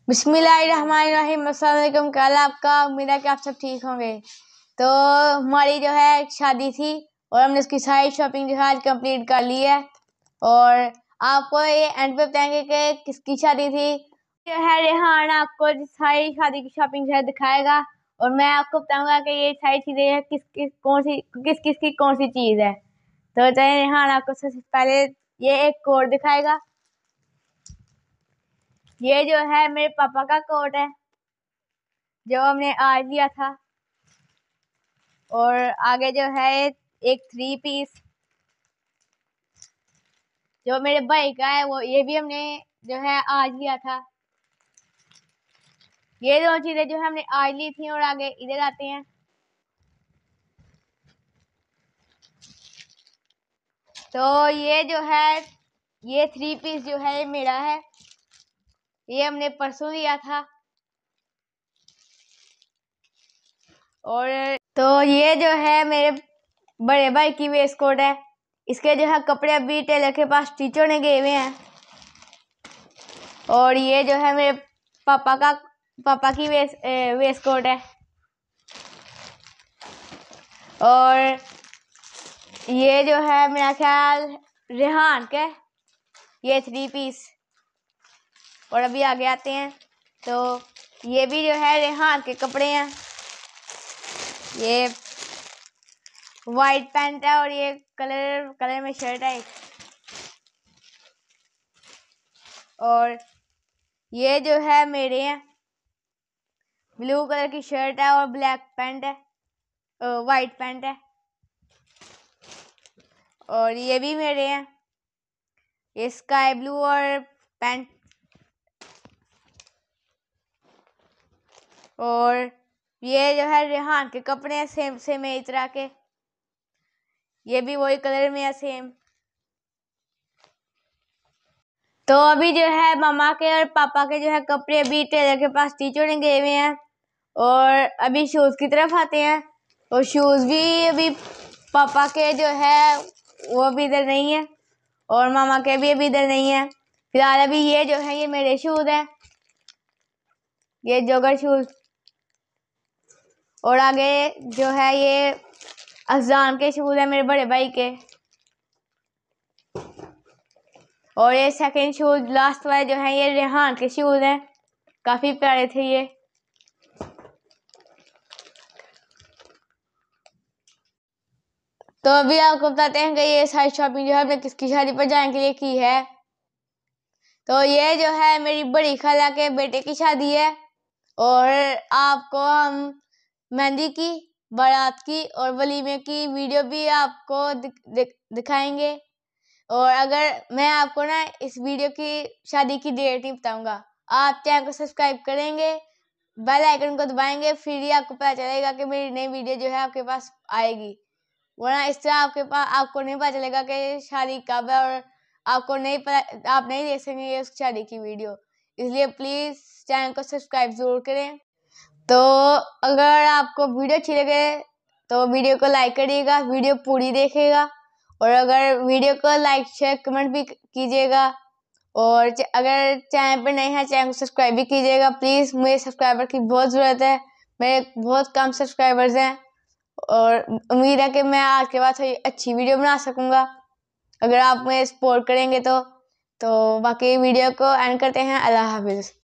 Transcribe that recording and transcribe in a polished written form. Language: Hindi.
बिस्मिल्लाहिर्रहमानिर्रहीम। अस्सलाम वालेकुम। क्या हाल है आपका? उम्मीद है कि आप सब ठीक होंगे। तो हमारी जो है एक शादी थी और हमने उसकी सारी शॉपिंग जो है आज कंप्लीट कर ली है और आपको ये एंड पे बताएंगे कि किसकी शादी थी। जो है रेहान आपको सारी शादी की शॉपिंग जो है दिखाएगा और मैं आपको बताऊंगा कि ये सारी चीजें किस किस की कौन सी चीज है। तो चलिए रेहान आपको सबसे पहले ये एक कोड दिखाएगा। ये जो है मेरे पापा का कोट है जो हमने आज लिया था और आगे जो है एक 3 पीस जो मेरे भाई का है वो ये भी हमने जो है आज लिया था। ये दो चीजें जो हमने आज ली थी और आगे इधर आते हैं। तो ये जो है ये 3 पीस जो है मेरा है, ये हमने परसों लिया था। और तो ये जो है मेरे बड़े भाई की वेस्ट कोट है, इसके जो है कपड़े अभी टेलर के पास टीचर ने गए हुए हैं। और ये जो है मेरे पापा की वेस्ट कोट है और ये जो है मेरा ख्याल रेहान के ये 3 पीस। और अभी आगे आते हैं तो ये भी जो है रेहान के कपड़े हैं। ये वाइट पैंट है और ये कलर में शर्ट है। और ये जो है मेरे हैं, ब्लू कलर की शर्ट है और ब्लैक पैंट है, वाइट पैंट है। और ये भी मेरे हैं, ये स्काई ब्लू और पैंट। और ये जो है रेहान के कपड़े हैं सेम सेम इस तरह के, ये भी वही कलर में है सेम। तो अभी जो है मामा के और पापा के जो है कपड़े अभी टेलर के पास टीचर ने गए हुए हैं और अभी शूज की तरफ आते हैं। और शूज भी अभी पापा के जो है वो भी इधर नहीं है और मामा के भी अभी इधर नहीं है फिलहाल। अभी ये जो है ये मेरे शूज हैं, ये जॉगर शूज। और आगे जो है ये अफजान के शूज है मेरे बड़े भाई के। और ये सेकंड शूज लास्ट वाले जो है ये रेहान के शूज हैं, काफी प्यारे थे ये। तो अभी आपको बताते हैं कि ये सारी शॉपिंग जो है हमने किसकी शादी पर जाने के लिए की है। तो ये जो है मेरी बड़ी खाला के बेटे की शादी है और आपको हम मेहंदी की, बारात की और वलीमे की वीडियो भी आपको दिखाएंगे। और अगर मैं आपको ना इस वीडियो की शादी की डेट नहीं बताऊंगा, आप चैनल को सब्सक्राइब करेंगे, बेल आइकन को दबाएंगे, फिर ही आपको पता चलेगा कि मेरी नई वीडियो जो है आपके पास आएगी। वरना इस तरह आपको नहीं पता चलेगा कि शादी कब है और आपको नहीं पता, आप नहीं देख सकेंगे उस शादी की वीडियो। इसलिए प्लीज चैनल को सब्सक्राइब जरूर करें। तो अगर आपको वीडियो अच्छी लगे तो वीडियो को लाइक करिएगा, वीडियो पूरी देखिएगा। और अगर वीडियो को लाइक शेयर कमेंट भी कीजिएगा और अगर चैनल पर नए हैं चैनल को सब्सक्राइब भी कीजिएगा प्लीज। मुझे सब्सक्राइबर की बहुत जरूरत है, मेरे बहुत कम सब्सक्राइबर्स हैं और उम्मीद है कि मैं आज के बाद अच्छी वीडियो बना सकूंगा अगर आप मुझे सपोर्ट करेंगे तो बाकी वीडियो को एंड करते हैं। अल्लाह हाफिज।